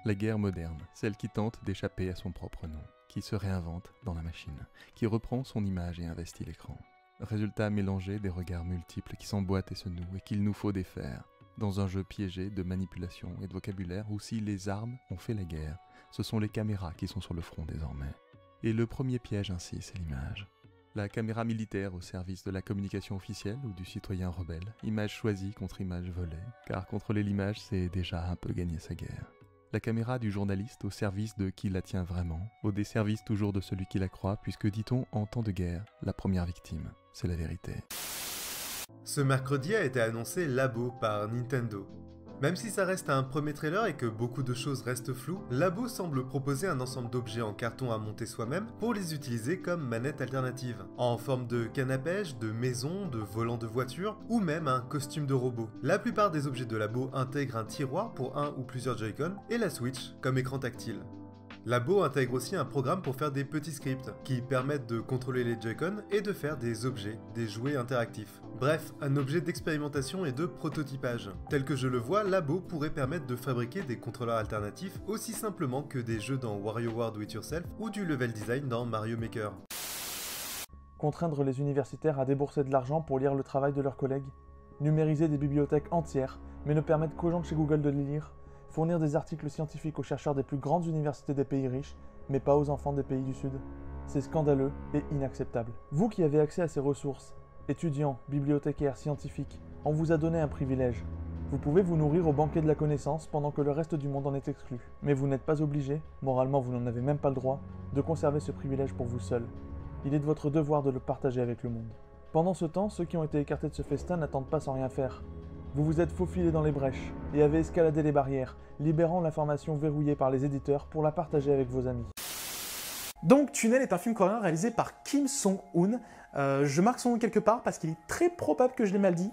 La guerre moderne, celle qui tente d'échapper à son propre nom, qui se réinvente dans la machine, qui reprend son image et investit l'écran. Résultat mélangé des regards multiples qui s'emboîtent et se nouent et qu'il nous faut défaire, dans un jeu piégé de manipulation et de vocabulaire où si les armes ont fait la guerre, ce sont les caméras qui sont sur le front désormais. Et le premier piège ainsi, c'est l'image. La caméra militaire au service de la communication officielle ou du citoyen rebelle, image choisie contre image volée, car contrôler l'image c'est déjà un peu gagner sa guerre. La caméra du journaliste au service de qui la tient vraiment, au desservice toujours de celui qui la croit, puisque dit-on en temps de guerre, la première victime, c'est la vérité. Ce mercredi a été annoncé Labo par Nintendo. Même si ça reste un premier trailer et que beaucoup de choses restent floues, Labo semble proposer un ensemble d'objets en carton à monter soi-même pour les utiliser comme manette alternative, en forme de canne à pêche, de maison, de volant de voiture ou même un costume de robot. La plupart des objets de Labo intègrent un tiroir pour un ou plusieurs Joy-Con et la Switch comme écran tactile. Labo intègre aussi un programme pour faire des petits scripts qui permettent de contrôler les Joy-Con et de faire des objets, des jouets interactifs. Bref, un objet d'expérimentation et de prototypage. Tel que je le vois, Labo pourrait permettre de fabriquer des contrôleurs alternatifs aussi simplement que des jeux dans WarioWare Do It Yourself ou du level design dans Mario Maker. Contraindre les universitaires à débourser de l'argent pour lire le travail de leurs collègues, numériser des bibliothèques entières, mais ne permettre qu'aux gens de chez Google de les lire, fournir des articles scientifiques aux chercheurs des plus grandes universités des pays riches, mais pas aux enfants des pays du Sud. C'est scandaleux et inacceptable. Vous qui avez accès à ces ressources, étudiants, bibliothécaires, scientifiques, on vous a donné un privilège. Vous pouvez vous nourrir au banquet de la connaissance pendant que le reste du monde en est exclu. Mais vous n'êtes pas obligé, moralement vous n'en avez même pas le droit, de conserver ce privilège pour vous seul. Il est de votre devoir de le partager avec le monde. Pendant ce temps, ceux qui ont été écartés de ce festin n'attendent pas sans rien faire. Vous vous êtes faufilés dans les brèches et avez escaladé les barrières, libérant l'information verrouillée par les éditeurs pour la partager avec vos amis. Donc Tunnel est un film coréen réalisé par Kim Song-hoon. Je marque son nom quelque part parce qu'il est très probable que je l'ai mal dit.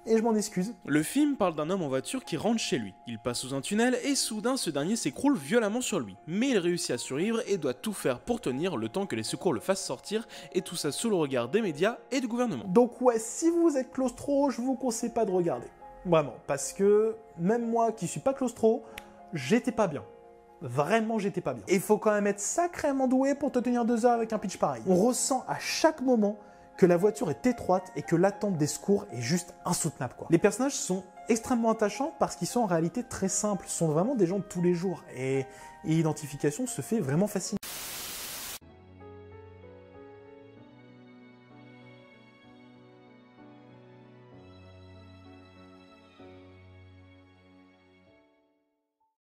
Et je m'en excuse. Le film parle d'un homme en voiture qui rentre chez lui. Il passe sous un tunnel et soudain ce dernier s'écroule violemment sur lui. Mais il réussit à survivre et doit tout faire pour tenir le temps que les secours le fassent sortir, et tout ça sous le regard des médias et du gouvernement. Donc ouais, si vous êtes claustro, je vous conseille pas de regarder. Vraiment, parce que même moi qui suis pas claustro, j'étais pas bien. Vraiment, j'étais pas bien. Et il faut quand même être sacrément doué pour te tenir 2 heures avec un pitch pareil. On ressent à chaque moment que la voiture est étroite et que l'attente des secours est juste insoutenable, quoi. Les personnages sont extrêmement attachants parce qu'ils sont en réalité très simples. Ce sont vraiment des gens de tous les jours et l'identification se fait vraiment facilement.